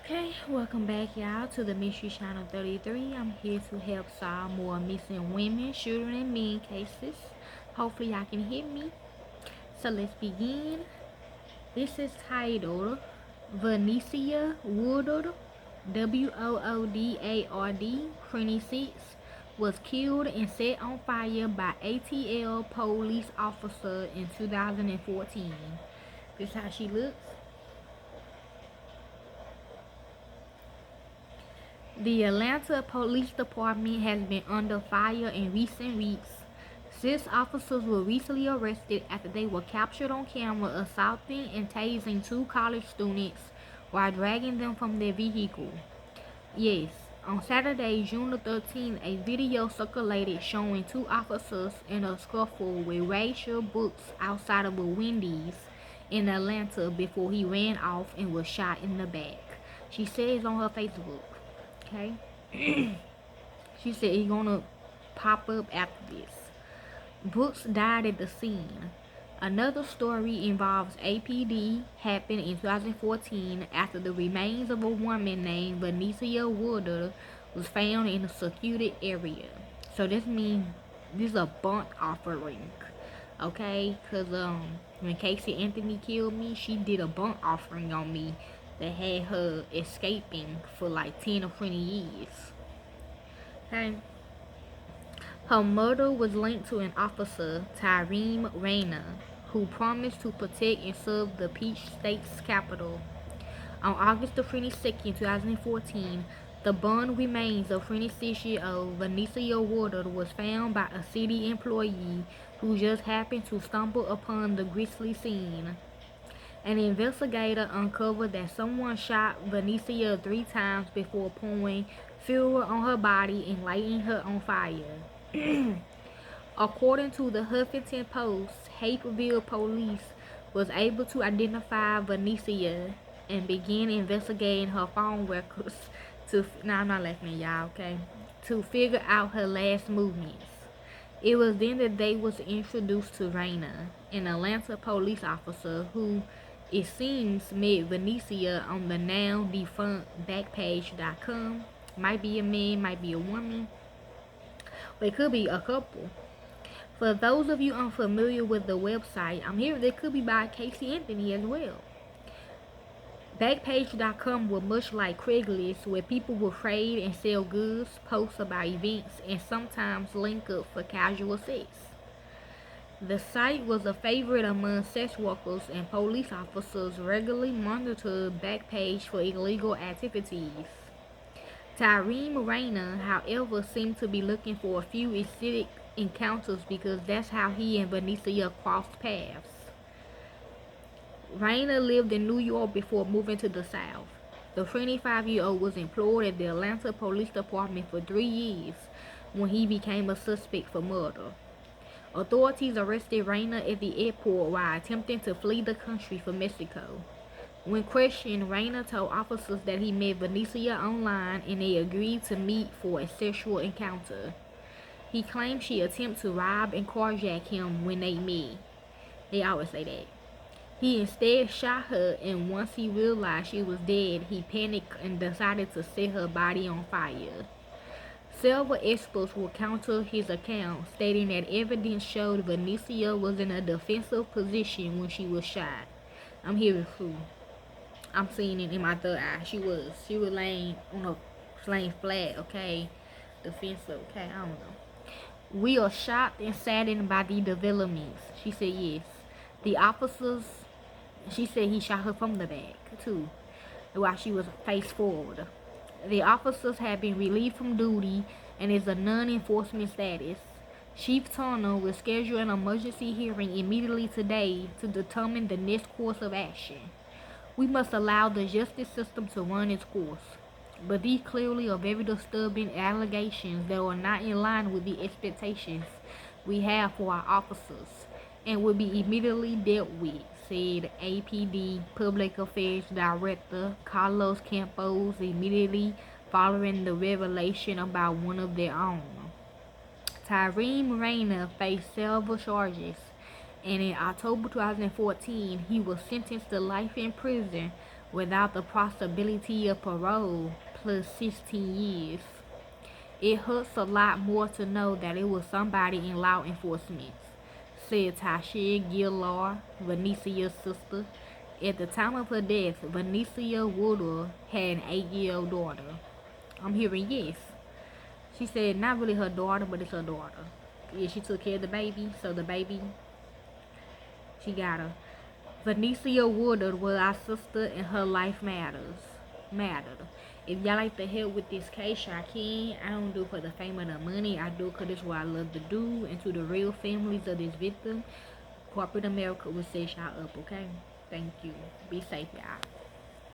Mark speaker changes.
Speaker 1: Okay, welcome back, y'all, to the Mystery Channel 33. I'm here to help solve more missing women, children, and men cases. Hopefully, y'all can hear me. So, let's begin. This is titled Vernicia Woodard, Woodard, 26, was killed and set on fire by ATL police officer in 2014. This is how she looks. The Atlanta Police Department has been under fire in recent weeks. 6 officers were recently arrested after they were captured on camera assaulting and tasing 2 college students while dragging them from their vehicle. Yes, on Saturday, June the 13th, a video circulated showing 2 officers in a scuffle with Rachel Brooks outside of a Wendy's in Atlanta before he ran off and was shot in the back. She says on her Facebook. Okay. She said he's gonna pop up after this. Brooks died at the scene. Another story involves APD happened in 2014 after the remains of a woman named Vernicia Woodard was found in a secluded area. So this means this is a burnt offering. Okay, cause when Casey Anthony killed me, she did a burnt offering on me that had her escaping for like 10 or 20 years. Okay. Her murder was linked to an officer, Tyrone Rayner, who promised to protect and serve the Peach State's capital. On August 22, 2014, the burned remains of 26-year-old Vernicia Woodard was found by a city employee who just happened to stumble upon the grisly scene. An investigator uncovered that someone shot Vernicia 3 times before pouring fuel on her body and lighting her on fire. According to the Huffington Post, Hapeville police was able to identify Vernicia and began investigating her phone records I'm not laughing at y'all, okay? To figure out her last movements. It was then that they was introduced to Raina, an Atlanta police officer who it seems met Vernicia on the now defunct Backpage.com. Might be a man, might be a woman, but it could be a couple. For those of you unfamiliar with the website, I'm hearing it could be by Casey Anthony as well. Backpage.com was much like Craigslist, where people will trade and sell goods, post about events, and sometimes link up for casual sex. The site was a favorite among sex workers, and police officers regularly monitored Backpage for illegal activities. Tyrone Rayner, however, seemed to be looking for a few illicit encounters because that's how he and Vernicia crossed paths. Rayner lived in New York before moving to the South. The 25-year-old was employed at the Atlanta Police Department for 3 years when he became a suspect for murder. Authorities arrested Rayner at the airport while attempting to flee the country for Mexico. When questioned, Rayner told officers that he met Vernicia online and they agreed to meet for a sexual encounter. He claimed she attempted to rob and carjack him when they met. They always say that. He instead shot her, and once he realized she was dead, he panicked and decided to set her body on fire. Several experts will counter his account, stating that evidence showed Vernicia was in a defensive position when she was shot. I'm hearing true. I'm seeing it in my third eye. She was laying flat, okay? Defensive, okay? I don't know. We are shocked and saddened by the developments. She said yes. The officers, she said he shot her from the back, too, while she was face forward. The officers have been relieved from duty and is a non-enforcement status. Chief Turner will schedule an emergency hearing immediately today to determine the next course of action. We must allow the justice system to run its course. But these clearly are very disturbing allegations that are not in line with the expectations we have for our officers and will be immediately dealt with, said APD Public Affairs Director Carlos Campos immediately following the revelation about one of their own. Tyrone Rayner faced several charges, and in October 2014, he was sentenced to life in prison without the possibility of parole, plus 16 years. It hurts a lot more to know that it was somebody in law enforcement, said Tasha Gillar, Vernicia's sister. At the time of her death, Vernicia Woodard had an 8-year-old daughter. I'm hearing yes. She said not really her daughter, but it's her daughter. Yeah, she took care of the baby, so the baby, she got her. Vernicia Woodard was our sister and her life mattered. If y'all like to help with this case, y'all can. I don't do it for the fame or the money. I do it because it's what I love to do. And to the real families of this victim, corporate America will set y'all up, okay? Thank you. Be safe, y'all.